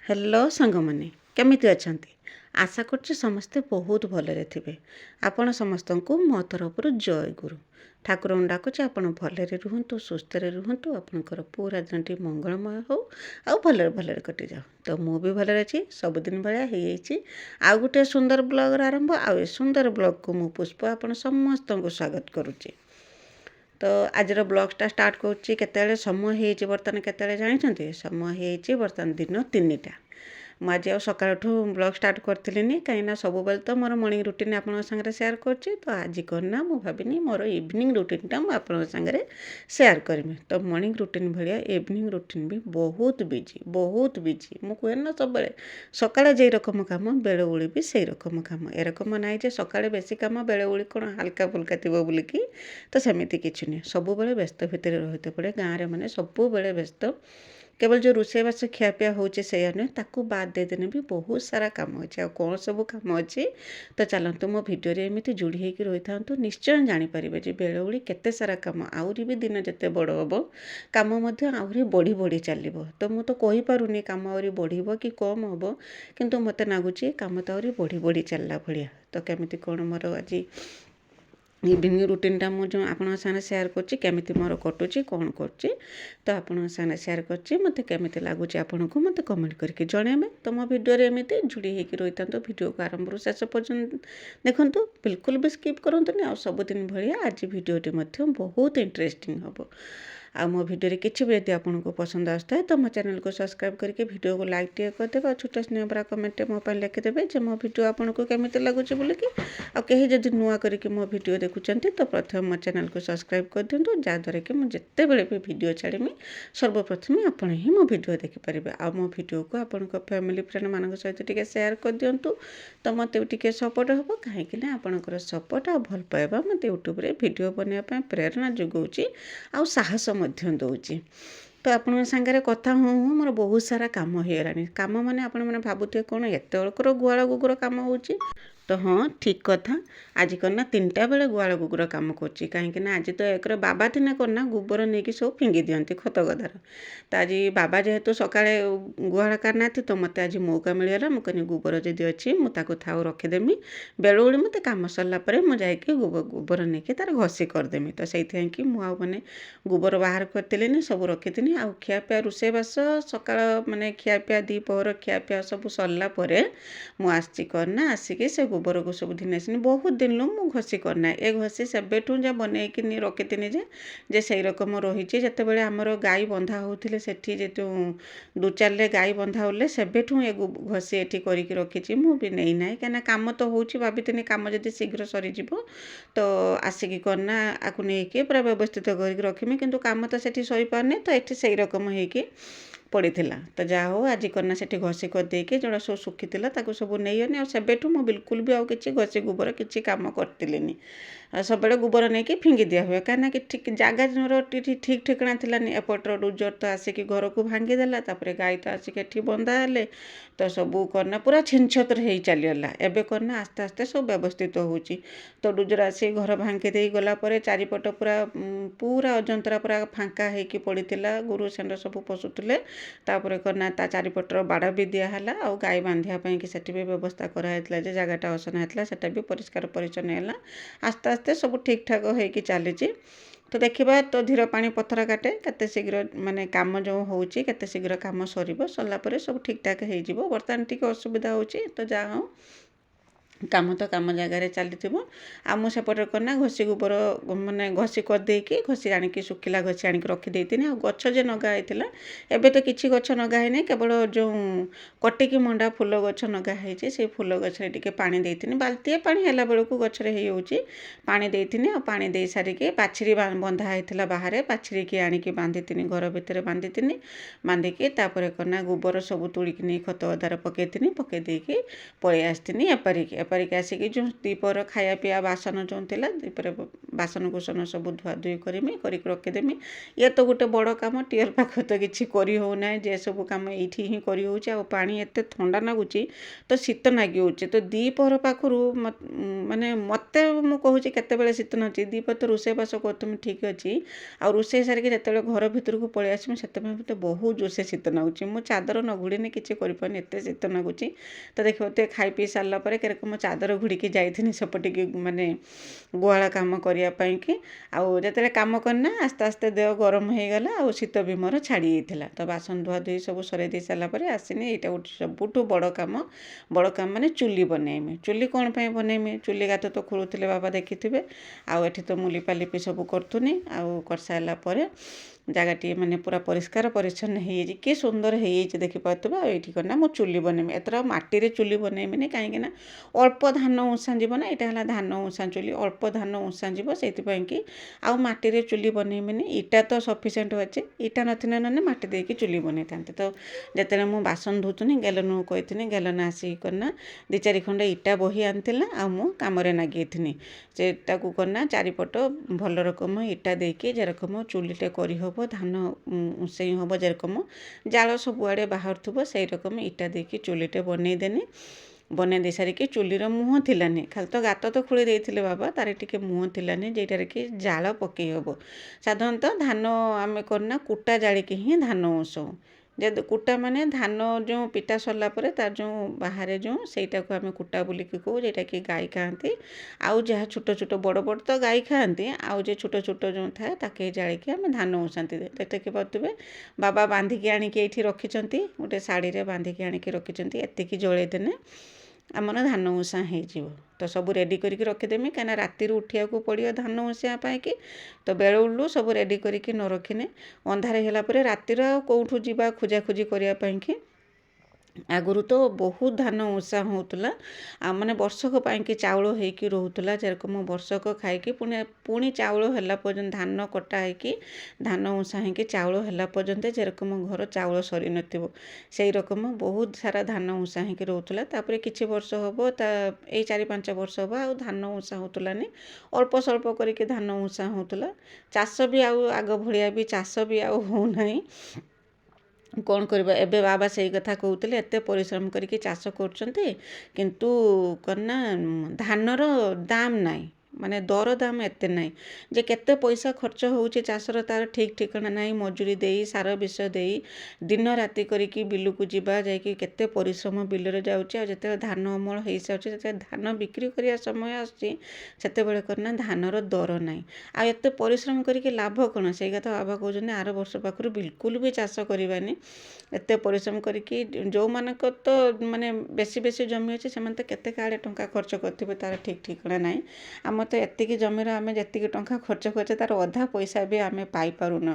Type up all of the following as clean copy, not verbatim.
Hello सांग मैंने केमिति अछंती आशा करछि समस्ते बहुत भलरे थिबे। आपण समस्त को मो तरफ जय गुरु ठाकुर डाकुचे आपण भलरे रुहंतु सुस्थरे रुहंतु आपनकर पूरा दिनटी मंगलमय हो आउ भलरे भलरे कटि जाओ। तो मु भी भलरे अछि सबुदिन भलिया हे जाइछि आउ गुटे सुंदर ब्लॉग आरंभ आउ ए सुंदर ब्लॉग को मु पुष्प आपण समस्त को स्वागत करूछि। तो आजर ब्लॉगटा स्टार्ट करुच्ची केतेबेले समय हो बर्तमान केतेबेले जानिछंती समय हो बर्तमान दिन 3टा मुझे आज सकाळठू ब्लॉग स्टार्ट करथिलिनी कहीं सब बेले तो मोर मॉर्निंग रूटीन आपन संगे शेयर करछि। तो आज करना मु भाबिनी मोर इवनिंग रूटीनटा मु आपन संगे शेयर करमी। तो मॉर्निंग रूटीन भलिया इवनिंग रूटीन भी बहुत बिजी मु कहे ना सब बेले सकाळे जे रकम काम बेले उली भी से रकम काम ए रकम नाइ जे सकाळे बेसी काम बेले उली कोन हल्का फुल्का थिबो बोली कि तो सेमिति किछि नै सब बेले व्यस्त भितर रहते पड़े गाँव रे माने सब बेले व्यस्त केवल जो रोषेईबास खियापिया होचे से नुहे ताकू बाद देदेने भी बहुत सारा काम अच्छे आ कौन सब काम अच्छे। तो चलतु मो भिडियो एमती जोड़ी होकर रही था निश्चय जानीपारे जे बेले उली केते सारा काम आहरी भी दिन जिते बड़ हम कम आहरी बढ़ी बढ़ी चलो। तो मुझे तो कहीपरूनी कम आहरी बढ़ कि कम हम किंतु मत लगुच कम तो आहरी बढ़ी बढ़ी चलला भाया। तो केमिति कौन मोर आज इवनिंग रूटीनटा मुझे आपण सामने शेयर करछि केमिति मोर कटुची कौन करछि। तो आपण सामने शेयर करछि मते केमिति लागुच आपण को मते कमेंट करके जणेबे। तो मो वीडियो रे एमिति जुड़ी हेकि रही था वीडियो को आरंभ रू शेष पर्यंत देखंतु बिल्कुल भी स्किप करंतुनी आ सबुदिन भलिया आज वीडियोटी मध्य बहुत इंटरेस्टिंग हबो। आ मो वीडियो रे किछि भी यदि आपको पसंद आसता है तो मो चैनल को सब्सक्राइब करके वीडियो को लाइक टे करदेबे और छोटा स्नेह भरा कमेंट मो पर लिखिदेबे जे मो वीडियो आपको केमिति लागुच बोली कि आ कहीं जदि नुआ करके मो वीडियो देखुचंती तो प्रथम मो चैनल को सब्सक्राइब कर दिंतु जहाँद्वारा कि मुझे जिते बेले भी वीडियो छाड़मी सर्वप्रथम आपण ही मो वीडियो देखिपारे आ मो वीडियो को आपण फैमिली फ्रेंड मान सहित टिके शेयर कर दिंतु। तो मत टिके सपोर्ट हम कहीं आपणकर सपोर्ट आ भल पाइबा मत यूट्यूब रे वीडियो बनवाई प्रेरणा जोगाऊँगी आ साहस दूची। तो आपण सागर कथा हूँ हूँ मोर बहुत सारा कम होगलानी कम मैंने आपण मैंने भावुए कौन एत बड़कर गुआल गुगुर कम हो। तो हाँ ठीक कथा आज करना 3टा बेले गुआल गुगुर कम करुच्ची कहीं आज तो एक बाबा थिने करना गोबर नहीं कि सब फिंगी दिंती खत गदार। तो आज बाबा जेहेतु सकाळे गुहाल करना तो मत आज मौका मिलगला मुझे गोबर जदि अच्छी मुझे थाऊ रखीदेमी बेल उड़ी मत कम सरला मुझे गोबर नहीं कि तार घसी करदेमी। तो से मैंने गोबर बाहर करती सब रखी आ खियापिया रोषेईबास सकाळ माने खियापिया दीपहर खियापिया सब सरला मुझे करना आसिक से गोबर को सब दिन आसनी बहुत दिन लु मु घसी करना ए घसी सेबेठू जा बनईकि रखी जे से रकम रही जिते आमर गाई बंधा होते सेठी जो दुचारे गाई बंधा होले सेबेठू ए घसी एठी करके रखी मुझे नहीं ना कहीं कम तो हो भाभी कम जब शीघ्र सरीज तो आसिक करना आपको नहीं पूरा व्यवस्थित करके रखमी किंतु कम तो सेठी सरी पारनी तो ये से रकम होगी पड़ी। तो जहाँ हो आज करना से घसी करदेकी जोड़ा सब सुखी सब नहीं सेबेठू मु बिल्कुल भी आउ कि घसी गोबर किसी कम करती सब गोबर नहीं कि फिंगी दिया हुए कहीं कि ठीक जगह ठीक ठिकना थिलानी एपटर डुजर तो आसिक घर को भांगीदेला तापर गाई तो आसिक एठी बंधा हेले तो सबू करना पूरा छिनछतर हो चलीगला एवं करना आस्ते आस्ते सब व्यवस्थित हो। तो डुजर आसिक घर भांगी दे गलापर चारिपट पूरा पूरा अजंतरा पूरा फांका होगी पड़ा गुरु सेंड सब पशुले तापर करना ता चारिपटर बाड़ भी दिहला आ गाई बांधियापाई कि सेठी भी व्यवस्था कराइला जगटा असना होता सेटा भी परिष्कार परिच्छन्न है आस्ते आस्ते सब ठीक ठाक होगी चली। तो देखा तो धीर पानी पत्थर काटे केते शीघ्र माने काम जो होची केते शीघ्र काम सरीबो सरला परे सब ठीक ठाक हो बर्तमान टिके असुविधा होची। तो जहाँ हो काम तो कम जगार चली आमसेपटे करना घसी गोबर माने घसी करदेकी घसी आणिकी सुखिला घसी आणिक रखीदे आ गछ जे नगाई एबे तो किसी गछ नगाई केवल जो कटिकी मंडा फूल गछ नगाई से फूल गछरे टिके पानी देती बाल्टीए पानी है बेलू गछरे होउची पानी देती आ पानी दे सारिके बाछरी बंधा होता बाहर बाछरी की आणिकी बांधी घर भितर बांधी बांधिकी तापर करना गोबर सब तुलिकी नहीं खत अदार पकईनी पकईदेकी पलि आसनी ବେପାରିକି ଆସିକି ଯେଉଁ ଦ୍ୱିପହର ଖାଇବା ପିଇବା ବାସନ ଯେଉଁ ଥିଲା ଦ୍ୱିପହରେ ବାସନକୁସନ ସବୁ ଧୁଆଧୁଇ କରିମି, କରିକି ରଖିଦେମି। ଇଏ ତ ଗୋଟେ ବଡ଼ କାମ, ଟିଅଲ୍ ପାଖରେ ତ କିଛି କରି ହେଉନାହିଁ, ଯେ ସବୁ କାମ ଏଇଠି ହିଁ କରି ହେଉଛି। ଆଉ ପାଣି ଏତେ ଥଣ୍ଡା ଲାଗୁଛି ତ ଶୀତ ଲାଗି ହେଉଛି। ତ ଦ୍ୱିପହର ପାଖରୁ ମାନେ ମୋତେ ମୁଁ କହୁଛି କେତେବେଳେ ଶୀତ ଲାଗୁଛି, ଦ୍ୱିପହର ତ ରୋଷେଇବାସ କରୁଥିମି ଠିକ୍ ଅଛି, ଆଉ ରୋଷେଇ ସାରିକି ଯେତେବେଳେ ଘର ଭିତରକୁ ପଳେଇ ଆସିମି ସେତେବେଳେ ମୋତେ ବହୁତ ଜୋରସେ ଶୀତ ଲାଗୁଛି। ମୁଁ ଚାଦର ନ ଘୋଡ଼େଇନି କିଛି କରିପାରୁନି, ଏତେ ଶୀତ ଲାଗୁଛି। ତ ଦେଖିବ ଟିକେ ଖାଇ ପିଇ ସାରିଲା ପରେ କେରକ ମୁଁ ଚାଦର ଘୋଡ଼ିକି ଯାଇଥିନି ସେପଟିକି, ମାନେ ଗୁହାଳ କାମ କରିବା ପାଇଁକି। ଆଉ ଯେତେବେଳେ କାମ କରିନା ଆସ୍ତେ ଆସ୍ତେ ଦେହ ଗରମ ହେଇଗଲା, ଆଉ ଶୀତ ବି ମୋର ଛାଡ଼ି ଯାଇଥିଲା। ତ ବାସନ ଧୁଆଧୁଇ ସବୁ ସରେଇ ଦେଇ ସାରିଲା ପରେ ଆସିନି। ଏଇଟା ଗୋଟେ ସବୁଠୁ ବଡ଼ କାମ ମାନେ ଚୁଲି ବନେଇମି। ଚୁଲି କ'ଣ ପାଇଁ ବନେଇମି, ଚୁଲି ଗାତ ତ ଖୋଳୁଥିଲେ ବାବା ଦେଖିଥିବେ। ଆଉ ଏଠି ତ ମୁଁ ଲିପାଲିପି ସବୁ କରୁଥୁନି। ଆଉ କରିସାରିଲା ପରେ ଜାଗାଟିଏ ମାନେ ପୁରା ପରିଷ୍କାର ପରିଚ୍ଛନ୍ନ ହେଇଯାଇଛି, କି ସୁନ୍ଦର ହେଇଯାଇଛି ଦେଖିପାରୁଥିବ। ଆଉ ଏଇଠି କ'ଣ ନା ମୁଁ ଚୁଲି ବନେଇମି। ଏଥର ମାଟିରେ ଚୁଲି ବନେଇମିନି, କାହିଁକିନା ଅଳ୍ପ ଧାନ ଉଁସା ଯିବ ନା, ଏଇଟା ହେଲା ଧାନ ଉଁସା ଚୁଲି, ଅଳ୍ପ ଧାନ ଉଁସା ଯିବ, ସେଇଥିପାଇଁ କି ଆଉ ମାଟିରେ ଚୁଲି ବନେଇମିନି। ଇଟା ତ ସଫିସିଏଣ୍ଟ ଅଛି, ଇଟା ନଥିଲେ ନହେଲେ ମାଟି ଦେଇକି ଚୁଲି ବନେଇଥାନ୍ତି। ତ ଯେତେବେଳେ ମୁଁ ବାସନ ଧୋଉଥିଲି ଗେଲନକୁ କହିଥିଲି, ଗେଲନ ଆସିକି କରିନା 2-4 ଖଣ୍ଡ ଇଟା ବହି ଆଣିଥିଲା, ଆଉ ମୁଁ କାମରେ ଲାଗିଥିଲି। ସେଟାକୁ କରିନା ଚାରିପଟ ଭଲ ରକମ ଇଟା ଦେଇକି ଯେରକମ ଚୁଲିଟେ କରିହେବ, ଧାନ ଉଁସେଇ ହେବ, ଯେରକମ ଜାଳ ସବୁଆଡ଼େ ବାହାରୁଥିବ ସେଇ ରକମ ଇଟା ଦେଇକି ଚୁଲିଟେ ବନେଇଦେନି। ବନେଇ ଦେଇ ସାରିକି ଚୁଲିର ମୁହଁ ଥିଲାନି, ଖାଲି ତ ଗାତ ତ ଖୋଳି ଦେଇଥିଲେ ବାବା, ତାର ଟିକେ ମୁହଁ ଥିଲାନି ଯେଇଟାରେ କି ଜାଳ ପକେଇ ହେବ। ସାଧାରଣତଃ ଧାନ ଆମେ କରୁନା କୁଟା ଜାଳିକି ହିଁ ଧାନ ଉଁସଉ। ଯେ କୁଟା ମାନେ ଧାନ ଯେଉଁ ପିଟା ସରିଲା ପରେ ତାର ଯେଉଁ ବାହାରେ ଯେଉଁ ସେଇଟାକୁ ଆମେ କୁଟା ବୋଲିକି କହୁ, ଯେଉଁଟାକି ଗାଈ ଖାଆନ୍ତି। ଆଉ ଯାହା ଛୋଟ ଛୋଟ ବଡ଼ ବଡ଼ ତ ଗାଈ ଖାଆନ୍ତି, ଆଉ ଯେ ଛୋଟ ଛୋଟ ଯେଉଁ ଥାଏ ତାକେ ଜାଳିକି ଆମେ ଧାନ ଉଁସାନ୍ତି। ଦେଖିପାରୁଥିବେ ବାବା ବାନ୍ଧିକି ଆଣିକି ଏଇଠି ରଖିଛନ୍ତି, ଗୋଟେ ଶାଢ଼ୀରେ ବାନ୍ଧିକି ଆଣିକି ରଖିଛନ୍ତି। ଏତିକି ଜଳେଇ ଦେଲେ ଆମର ଧାନ ଉଁସା ହେଇଯିବ। ତ ସବୁ ରେଡ଼ି କରିକି ରଖିଦେମି, କାହିଁକିନା ରାତିରୁ ଉଠିବାକୁ ପଡ଼ିବ ଧାନ ଉଁସିବା ପାଇଁକି। ତ ବେଳୁରୁ ସବୁ ରେଡ଼ି କରିକି ନ ରଖିନେ ଅନ୍ଧାର ହେଲା ପରେ ରାତିର ଆଉ କେଉଁଠୁ ଯିବା ଖୋଜାଖୋଜି କରିବା ପାଇଁକି। ଆଗରୁ ତ ବହୁତ ଧାନ ଉଁସା ହେଉଥିଲା, ଆଉ ମାନେ ବର୍ଷକ ପାଇଁକି ଚାଉଳ ହେଇକି ରହୁଥିଲା। ଯେରକମ ବର୍ଷକ ଖାଇକି ପୁଣି ଚାଉଳ ହେଲା ପର୍ଯ୍ୟନ୍ତ, ଧାନ କଟା ହେଇକି ଧାନ ଉଁସା ହେଇକି ଚାଉଳ ହେଲା ପର୍ଯ୍ୟନ୍ତ ଯେରକମ ଘର ଚାଉଳ ସରି ନଥିବ, ସେଇ ରକମ ବହୁତ ସାରା ଧାନ ଉଁସା ହେଇକି ରହୁଥିଲା। ତାପରେ କିଛି ବର୍ଷ ହେବ, ଏଇ 4-5 ବର୍ଷ ହେବ ଆଉ ଧାନ ଉଁସା ହେଉଥିଲାନି, ଅଳ୍ପ ସ୍ୱଳ୍ପ କରିକି ଧାନ ଉଁସା ହେଉଥିଲା। ଚାଷ ବି ଆଉ ଆଗ ଭଳିଆ ବି ଚାଷ ବି ଆଉ ହେଉନାହିଁ। କ'ଣ କରିବା, ଏବେ ବାବା ସେଇ କଥା କହୁଥିଲେ, ଏତେ ପରିଶ୍ରମ କରିକି ଚାଷ କରୁଛନ୍ତି କିନ୍ତୁ କ'ଣ ନା ଧାନର ଦାମ୍ ନାହିଁ, ମାନେ ଦର ଦାମ ଏତେ ନାହିଁ। ଯେ କେତେ ପଇସା ଖର୍ଚ୍ଚ ହେଉଛି ଚାଷର ତାର ଠିକ୍ ଠିକଣା ନାହିଁ। ମଜୁରୀ ଦେଇ, ସାର ବିଷ ଦେଇ, ଦିନ ରାତି କରିକି ବିଲକୁ ଯିବା, ଯାଇକି କେତେ ପରିଶ୍ରମ ବିଲରେ ଯାଉଛି। ଆଉ ଯେତେବେଳେ ଧାନ ଅମଳ ହେଇସାରୁଛି, ଯେତେବେଳେ ଧାନ ବିକ୍ରି କରିବା ସମୟ ଆସୁଛି, ସେତେବେଳେ କ'ଣ ନା ଧାନର ଦର ନାହିଁ। ଆଉ ଏତେ ପରିଶ୍ରମ କରିକି ଲାଭ କ'ଣ, ସେଇ କଥା ବାବା କହୁଛନ୍ତି ଆର ବର୍ଷ ପାଖରୁ ବିଲକୁଲ ବି ଚାଷ କରିବାନି। ଏତେ ପରିଶ୍ରମ କରିକି ଯେଉଁମାନଙ୍କର ତ ମାନେ ବେଶୀ ବେଶୀ ଜମି ଅଛି, ସେମାନେ ତ କେତେ କାଳେ ଟଙ୍କା ଖର୍ଚ୍ଚ କରିଥିବେ ତାର ଠିକ୍ ଠିକଣା ନାହିଁ। ଆମର ତ ଏତିକି ଜମିର ଆମେ ଯେତିକି ଟଙ୍କା ଖର୍ଚ୍ଚ କରୁଛେ ତାର ଅଧା ପଇସା ବି ଆମେ ପାଇପାରୁନ,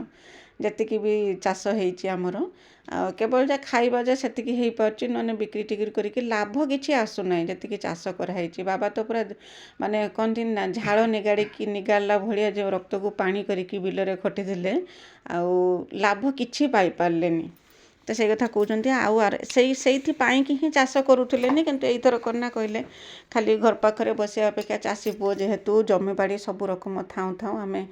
ଯେତିକି ବି ଚାଷ ହେଇଛି ଆମର। ଆଉ କେବଳ ଯା ଖାଇବା ଯା ସେତିକି ହେଇପାରୁଛି, ନହେଲେ ବିକ୍ରି ଟିକ୍ରି କରିକି ଲାଭ କିଛି ଆସୁନାହିଁ ଯେତିକି ଚାଷ କରାହେଇଛି। ବାବା ତ ପୁରା ମାନେ କହନ୍ତି ନା ଝାଳ ନିଗାଡ଼ିଲା ଭଳିଆ ଯେଉଁ ରକ୍ତକୁ ପାଣି କରିକି ବିଲରେ ଖଟିଥିଲେ, ଆଉ ଲାଭ କିଛି ପାଇପାରିଲେନି। ତ ସେଇ କଥା କହୁଛନ୍ତି। ଆଉ ସେଇଥିପାଇଁକି ହିଁ ଚାଷ କରୁଥିଲେନି, କିନ୍ତୁ ଏଇଥର କନା କହିଲେ ଖାଲି ଘର ପାଖରେ ବସିବା ଅପେକ୍ଷା ଚାଷୀ ପୁଅ ଯେହେତୁ ଜମିବାଡ଼ି ସବୁ ରକମ ଥାଉଁ ଥାଉଁ ଆମେ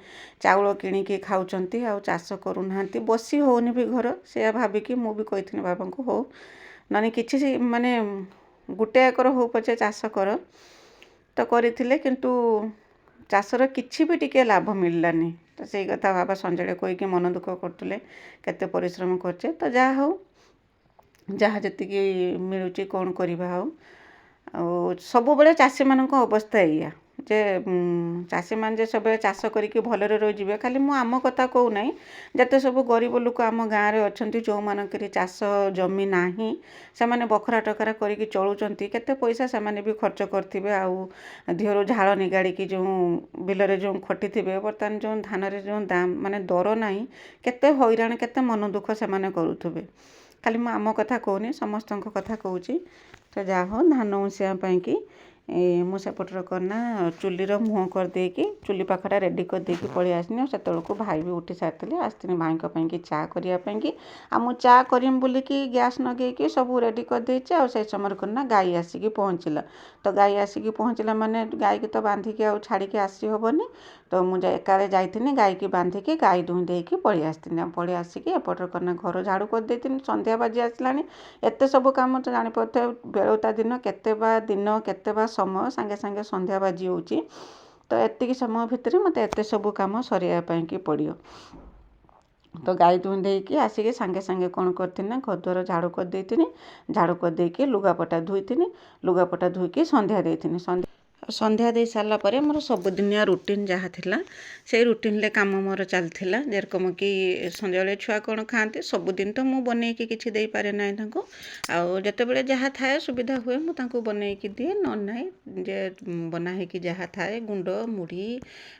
ଚାଉଳ କିଣିକି ଖାଉଛନ୍ତି, ଆଉ ଚାଷ କରୁନାହାନ୍ତି। ବସି ହେଉନି ବି ଘର, ସେୟା ଭାବିକି ମୁଁ ବି କହିଥିଲି ବାବାଙ୍କୁ ହଉ ନହେଲେ କିଛି ମାନେ 1 ଏକର ହଉ ପଛେ ଚାଷ କର। ତ କରିଥିଲେ, କିନ୍ତୁ ଚାଷର କିଛି ବି ଟିକେ ଲାଭ ମିଳିଲାନି। ତ ସେଇ କଥା ବାବା ସଞ୍ଜବେଳେ କହିକି ମନ ଦୁଃଖ କରୁଥିଲେ, କେତେ ପରିଶ୍ରମ କରୁଛେ। ତ ଯାହା ହଉ, ଯାହା ଯେତିକି ମିଳୁଛି କ'ଣ କରିବା। ଆଉ ସବୁବେଳେ ଚାଷୀମାନଙ୍କ ଅବସ୍ଥା ଏଇଆ ଯେ ଚାଷୀମାନେ ଯେ ସବୁବେଳେ ଚାଷ କରିକି ଭଲରେ ରହିଯିବେ, ଖାଲି ମୁଁ ଆମ କଥା କହୁନାହିଁ, ଯେତେ ସବୁ ଗରିବ ଲୋକ ଆମ ଗାଁରେ ଅଛନ୍ତି ଯେଉଁମାନଙ୍କର ଚାଷ ଜମି ନାହିଁ, ସେମାନେ ବଖରା ଟଖରା କରିକି ଚଳୁଛନ୍ତି, କେତେ ପଇସା ସେମାନେ ବି ଖର୍ଚ୍ଚ କରିଥିବେ। ଆଉ ଦେହରୁ ଝାଳ ନିଗାଡ଼ିକି ଯେଉଁ ବିଲରେ ଯେଉଁ ଖଟିଥିବେ, ବର୍ତ୍ତମାନ ଯେଉଁ ଧାନରେ ଯେଉଁ ଦାମ ମାନେ ଦର ନାହିଁ, କେତେ ହଇରାଣ କେତେ ମନ ଦୁଃଖ ସେମାନେ କରୁଥିବେ। ଖାଲି ମୁଁ ଆମ କଥା କହୁନି, ସମସ୍ତଙ୍କ କଥା କହୁଛି। ତ ଯାହା ହଉ ଧାନ ଉଁସିବା ପାଇଁକି ମୁଁ ସେପଟର କନା ଚୁଲିର ମୁହଁ କରିଦେଇକି ଚୁଲି ପାଖଟା ରେଡ଼ି କରିଦେଇକି ପଳେଇ ଆସିନି। ଆଉ ସେତେବେଳକୁ ଭାଇ ବି ଉଠି ସାରିଥିଲେ, ଆସିଥିଲି ଭାଇଙ୍କ ପାଇଁକି ଚା କରିବା ପାଇଁକି। ଆଉ ମୁଁ ଚା କରିମି ବୋଲିକି ଗ୍ୟାସ୍ ଲଗେଇକି ସବୁ ରେଡ଼ି କରିଦେଇଛି। ଆଉ ସେଇ ସମୟରେ କନା ଗାଈ ଆସିକି ପହଞ୍ଚିଲା। ତ ଗାଈ ଆସିକି ପହଞ୍ଚିଲା ମାନେ ଗାଈକି ତ ବାନ୍ଧିକି ଆଉ ଛାଡ଼ିକି ଆସି ହେବନି। ତ ମୁଁ ଏକାଳେ ଯାଇଥିଲି ଗାଈକି ବାନ୍ଧିକି ଗାଈ ଦୁହିଁ ଦେଇକି ପଳେଇ ଆସିଥିଲି। ଆଉ ପଳେଇ ଆସିକି ଏପଟର କନା ଘର ଝାଡ଼ୁ କରିଦେଇଥିଲି। ସନ୍ଧ୍ୟା ବାଜି ଆସିଲାଣି। ଏତେ ସବୁ କାମ ତ ଜାଣିପାରୁଥିବେ, ବେଳତା ଦିନ କେତେ ବା ସମୟ ସାଙ୍ଗେ ସାଙ୍ଗେ ସନ୍ଧ୍ୟା ବାଜି ହେଉଛି। ତ ଏତିକି ସମୟ ଭିତରେ ମୋତେ ଏତେ ସବୁ କାମ ସରିବା ପାଇଁକି ପଡ଼ିବ। ତ ଗାଈ ଦୁହିଁ ଦେଇକି ଆସିକି ସାଙ୍ଗେ ସାଙ୍ଗେ କ'ଣ କରିଥିଲି ନା ଘରଦ୍ୱାର ଝାଡ଼ୁ କରିଦେଇଥିଲି। ଝାଡ଼ୁ କରିଦେଇକି ଲୁଗାପଟା ଧୋଇଥିଲି। ଲୁଗାପଟା ଧୋଇକି ସନ୍ଧ୍ୟା ଦେଇଥିଲି। ସନ୍ଧ୍ୟା ଦେଇ ସାରିଲା ପରେ ମୋର ସବୁଦିନିଆ ରୁଟିନ୍ ଯାହା ଥିଲା ସେଇ ରୁଟିନ୍ରେ କାମ ମୋର ଚାଲିଥିଲା। ଯେରକମ କି ସନ୍ଧ୍ୟାବେଳେ ଛୁଆ କ'ଣ ଖାଆନ୍ତି, ସବୁଦିନ ତ ମୁଁ ବନେଇକି କିଛି ଦେଇପାରେ ନାହିଁ ତାଙ୍କୁ। ଆଉ ଯେତେବେଳେ ଯାହା ଥାଏ ସୁବିଧା ହୁଏ ମୁଁ ତାଙ୍କୁ ବନେଇକି ଦିଏ, ନହେଲେ ନାହିଁ ଯେ ବନା ହେଇକି ଯାହା ଥାଏ ଗୁଣ୍ଡ ମୁଢ଼ି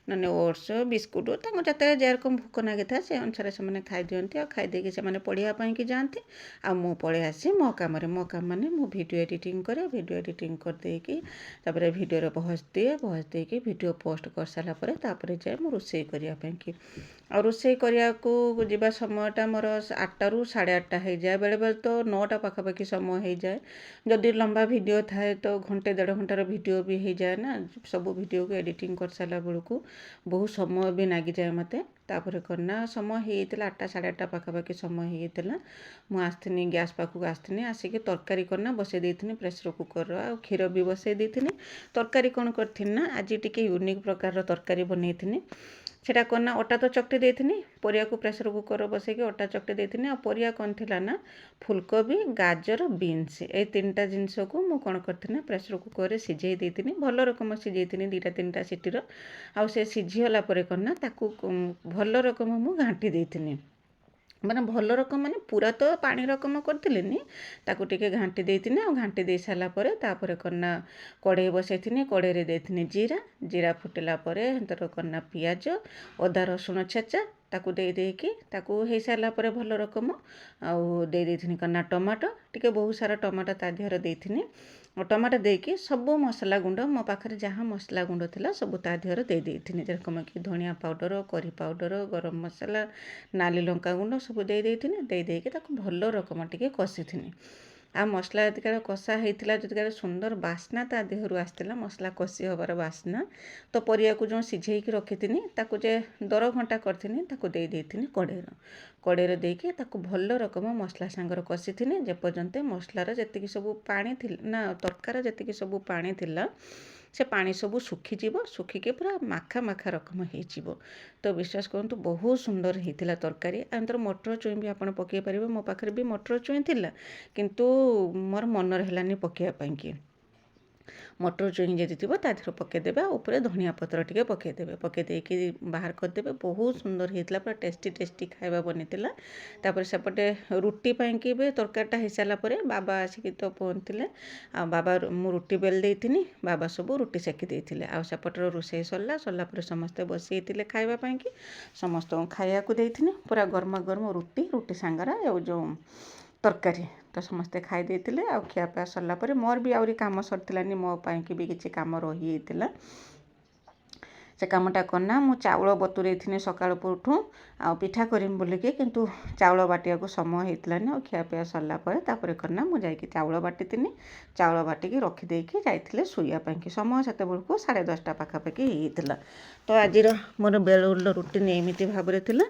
ନହେଲେ ଓଟ୍ସ ବିସ୍କୁଟ୍ ତାଙ୍କୁ ଯେତେବେଳେ ଯେରକମ ଭୋକ ଲାଗିଥାଏ ସେ ଅନୁସାରେ ସେମାନେ ଖାଇଦିଅନ୍ତି। ଆଉ ଖାଇଦେଇକି ସେମାନେ ପଢ଼ିବା ପାଇଁକି ଯାଆନ୍ତି। ଆଉ ମୁଁ ପଳେଇ ଆସି ମୋ କାମ ମାନେ ମୁଁ ଭିଡ଼ିଓ ଏଡ଼ିଟିଂ କରେ। ଭିଡ଼ିଓ ଏଡ଼ିଟିଂ କରିଦେଇକି ତାପରେ ଭିଡ଼ିଓର ଭଏସ୍ ଦିଏ। ଭଏସ୍ ଦେଇକି ଭିଡ଼ିଓ ପୋଷ୍ଟ କରିସାରିଲା ପରେ ତାପରେ ଯାଏ ମୁଁ ରୋଷେଇ କରିବା ପାଇଁକି। ଆଉ ରୋଷେଇ କରିବାକୁ ଯିବା ସମୟଟା ମୋର 8ଟାରୁ 8:30 ହେଇଯାଏ। ବେଳେବେଳେ ତ 9ଟା ପାଖାପାଖି ସମୟ ହେଇଯାଏ। ଯଦି ଲମ୍ବା ଭିଡ଼ିଓ ଥାଏ ତ ଘଣ୍ଟେ 1.5 ଘଣ୍ଟାର ଭିଡ଼ିଓ ବି ହେଇଯାଏ ନା। ସବୁ ଭିଡ଼ିଓକୁ ଏଡ଼ିଟିଂ କରିସାରିଲା ବେଳକୁ ବହୁତ ସମୟ ବି ଲାଗିଯାଏ ମୋତେ। ତାପରେ କନା ସମୟ ହେଇଯାଇଥିଲା 8ଟା 8:30 ପାଖାପାଖି ସମୟ ହେଇଯାଇଥିଲା। ମୁଁ ଆସିଥିଲି ଗ୍ୟାସ୍ ପାଖକୁ ଆସିଥିଲି। ଆସିକି ତରକାରୀ କନା ବସାଇ ଦେଇଥିଲି ପ୍ରେସର କୁକର। ଆଉ କ୍ଷୀର ବି ବସାଇ ଦେଇଥିଲି। ତରକାରୀ କ'ଣ କରିଥିଲି ନା ଆଜି ଟିକେ ୟୁନିକ୍ ପ୍ରକାରର ତରକାରୀ ବନେଇଥିଲି। ସେଇଟା କ'ଣ ନା ଅଟା ତ ଚକଟି ଦେଇଥିଲି। ପରିବାକୁ ପ୍ରେସର କୁକର ବସାଇକି ଅଟା ଚକଟି ଦେଇଥିଲି। ଆଉ ପରିବା କ'ଣ ଥିଲା ନା ଫୁଲକୋବି ଗାଜର ବିନ୍ସ ଏଇ 3ଟା ଜିନିଷକୁ ମୁଁ କ'ଣ କରିଥିଲି ନା ପ୍ରେସର କୁକରରେ ସିଝେଇ ଦେଇଥିଲି। ଭଲ ରକମ ସିଝେଇଥିଲି 2ଟା 3ଟା ସିଟିର। ଆଉ ସେ ସିଝିଗଲା ପରେ କ'ଣ ନା ତାକୁ ଭଲ ରକମ ମୁଁ ଘାଣ୍ଟି ଦେଇଥିଲି। ମାନେ ଭଲ ରକମ ମାନେ ପୁରା ତ ପାଣି ରକମ କରିଥିଲିନି, ତାକୁ ଟିକେ ଘାଣ୍ଟି ଦେଇଥିଲି। ଆଉ ଘାଣ୍ଟି ଦେଇ ସାରିଲା ପରେ ତାପରେ କ'ଣ ନା କଢ଼େଇ ବସାଇଥିଲି। କଢ଼େଇରେ ଦେଇଥିଲି ଜିରା ଫୁଟିଲା ପରେ ସେଥିରେ କ'ଣ ନା ପିଆଜ ଅଦା ରସୁଣ ଛେଚା ତାକୁ ଦେଇକି ତାକୁ ହେଇସାରିଲା ପରେ ଭଲ ରକମ ଆଉ ଦେଇଥିଲି କ'ଣ ନା ଟମାଟୋ ଟିକେ ବହୁତ ସାରା ଟମାଟୋ ତା ଦେହରେ ଦେଇଥିଲି। ଟମାଟୋ ଦେଇକି ସବୁ ମସଲା ଗୁଣ୍ଡ ମୋ ପାଖରେ ଯାହା ମସଲା ଗୁଣ୍ଡ ଥିଲା ସବୁ ତା ଦେହରେ ଦେଇଥିଲି। ଯେରକମ କି ଧନିଆ ପାଉଡ଼ର, କରି ପାଉଡ଼ର, ଗରମ ମସଲା, ନାଲି ଲଙ୍କା ଗୁଣ୍ଡ ସବୁ ଦେଇଥିଲି। ଦେଇକି ତାକୁ ଭଲ ରକମ ଟିକେ କଷିଥିଲି। ଆଉ ମସଲା ଯେତିକାଳେ କଷା ହେଇଥିଲା ଯେତିକାଳେ ସୁନ୍ଦର ବାସ୍ନା ତା ଦେହରୁ ଆସିଥିଲା, ମସଲା କଷି ହେବାର ବାସ୍ନା। ତ ପରିବାକୁ ଯେଉଁ ସିଝେଇକି ରଖିଥିଲି ତାକୁ ଯେ ଦର ଘଣ୍ଟା କରିଥିଲି ତାକୁ ଦେଇଥିଲି କଢ଼େଇରେ ଦେଇକି ତାକୁ ଭଲ ରକମ ମସଲା ସାଙ୍ଗରେ କଷିଥିଲି ଯେପର୍ଯ୍ୟନ୍ତ ମସଲାର ଯେତିକି ସବୁ ପାଣି ଥିଲା ନା ତରକାରୀ ଯେତିକି ସବୁ ପାଣି ଥିଲା ସେ ପାଣି ସବୁ ଶୁଖିଯିବ। ଶୁଖିକି ପୁରା ମାଖା ରକମ ହେଇଯିବ। ତ ବିଶ୍ୱାସ କରନ୍ତୁ ବହୁତ ସୁନ୍ଦର ହେଇଥିଲା ତରକାରୀ। ଆଉ ଏଥିରେ ମଟର ଛୁଇଁ ବି ଆପଣ ପକାଇ ପାରିବେ। ମୋ ପାଖରେ ବି ମଟର ଛୁଇଁ ଥିଲା କିନ୍ତୁ ମୋର ମନରେ ହେଲାନି ପକାଇବା ପାଇଁକି। ମଟର ଛୁଇଁ ଯଦି ଥିବ ତା ଦେହରେ ପକାଇଦେବେ। ଆଉ ଉପରେ ଧନିଆ ପତ୍ର ଟିକେ ପକାଇଦେବେ। ପକାଇ ଦେଇକି ବାହାର କରିଦେବେ। ବହୁତ ସୁନ୍ଦର ହେଇଥିଲା, ପୁରା ଟେଷ୍ଟି ଖାଇବା ବନିଥିଲା। ତାପରେ ସେପଟେ ରୁଟି ପାଇଁକି ବି ତରକାରୀଟା ହେଇସାରିଲା ପରେ ବାବା ଆସିକି ତ ପହଞ୍ଚିଥିଲେ। ଆଉ ମୁଁ ରୁଟି ବେଲି ଦେଇଥିଲି, ବାବା ସବୁ ରୁଟି ସେକି ଦେଇଥିଲେ। ଆଉ ସେପଟର ରୋଷେଇ ସରିଲା ପରେ ସମସ୍ତେ ବସିଥିଲେ ଖାଇବା ପାଇଁକି। ସମସ୍ତଙ୍କୁ ଖାଇବାକୁ ଦେଇଥିଲି। ପୁରା ଗରମା ଗରମ ରୁଟି ସାଙ୍ଗରେ ଆଉ ଯେଉଁ ତରକାରୀ ତ ସମସ୍ତେ ଖାଇ ଦେଇଥିଲେ। ଆଉ ଖିଆପିଆ ସରିଲା ପରେ ମୋର ବି ଆହୁରି କାମ ସରିଥିଲାନି, ମୋ ପାଇଁକି ବି କିଛି କାମ ରହିଯାଇଥିଲା। ସେ କାମଟା କନା ମୁଁ ଚାଉଳ ବତୁରେଇଥିଲି ସକାଳୁ ଉଠୁ ଆଉ ପିଠା କରିମି ବୋଲିକି, କିନ୍ତୁ ଚାଉଳ ବାଟିବାକୁ ସମୟ ହେଇଥିଲାନି। ଆଉ ଖିଆପିଆ ସରିଲା ପରେ ତାପରେ କନା ମୁଁ ଯାଇକି ଚାଉଳ ବାଟିଥିଲି। ଚାଉଳ ବାଟିକି ରଖିଦେଇକି ଯାଇଥିଲେ ଶୋଇବା ପାଇଁକି। ସମୟ ସେତେବେଳକୁ 10:30 ପାଖାପାଖି ହେଇଯାଇଥିଲା। ତ ଆଜିର ମୋର ବେଳୁର ରୁଟିନ୍ ଏମିତି ଭାବରେ ଥିଲା।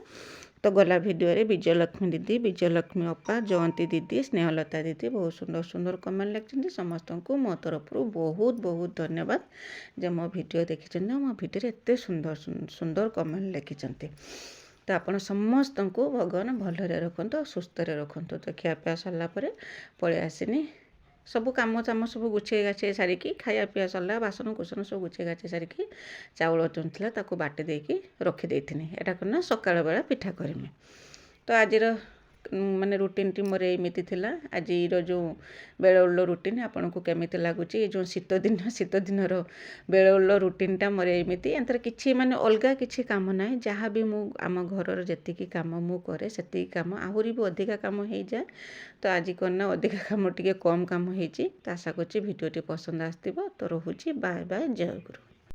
ତ ଗଲା ଭିଡ଼ିଓରେ ବିଜୟଲକ୍ଷ୍ମୀ ଦିଦି, ବିଜୟଲକ୍ଷ୍ମୀ ଅପା, ଜୟନ୍ତୀ ଦିଦି, ସ୍ନେହଲତା ଦିଦି ବହୁତ ସୁନ୍ଦର କମେଣ୍ଟ ଲେଖିଛନ୍ତି। ସମସ୍ତଙ୍କୁ ମୋ ତରଫରୁ ବହୁତ ଧନ୍ୟବାଦ ଯେ ମୋ ଭିଡ଼ିଓ ଦେଖିଛନ୍ତି। ମୋ ଭିଡ଼ିଓରେ ଏତେ ସୁନ୍ଦର କମେଣ୍ଟ ଲେଖିଛନ୍ତି। ତ ଆପଣ ସମସ୍ତଙ୍କୁ ଭଗବାନ ଭଲରେ ରଖନ୍ତୁ ଆଉ ସୁସ୍ଥରେ ରଖନ୍ତୁ। ତ ଖିଆପିଆ ସରିଲା ପରେ ପଳେଇ ଆସିନି। ସବୁ କାମ ସବୁ ଗୁଛେଇ ଗାଛେଇ ସାରିକି ଖାଇବା ପିଇବା ସରିଲା, ବାସନ କୁସନ ସବୁ ଗୁଛେଇ ଗାଛେଇ ସାରିକି ଚାଉଳ ଥିଲା ତାକୁ ବାଟି ଦେଇକି ରଖିଦେଇଥିଲି। ଏଇଟା କ'ଣ ନା ସକାଳ ବେଳା ପିଠା କରିମି। ତ ଆଜିର ମାନେ ରୁଟିନ୍ଟି ମୋର ଏମିତି ଥିଲା। ଆଜିର ଯେଉଁ ବେଳଓଳିର ରୁଟିନ୍ ଆପଣଙ୍କୁ କେମିତି ଲାଗୁଛି? ଏ ଯେଉଁ ଶୀତ ଦିନର ବେଳଓଳିର ରୁଟିନ୍ଟା ମୋର ଏମିତି। ଏଥିରେ କିଛି ମାନେ ଅଲଗା କିଛି କାମ ନାହିଁ। ଯାହା ବି ମୁଁ ଆମ ଘରର ଯେତିକି କାମ ମୁଁ କରେ ସେତିକି କାମ, ଆହୁରି ବି ଅଧିକା କାମ ହେଇଯାଏ। ତ ଆଜି କ'ଣ ନା ଅଧିକା କାମ ଟିକେ କମ୍ କାମ ହେଇଛି। ତ ଆଶା କରୁଛି ଭିଡ଼ିଓଟି ପସନ୍ଦ ଆସିଥିବ। ତ ରହୁଛି, ବାଏ ବାଏ, ଜୟ ଗୁରୁ।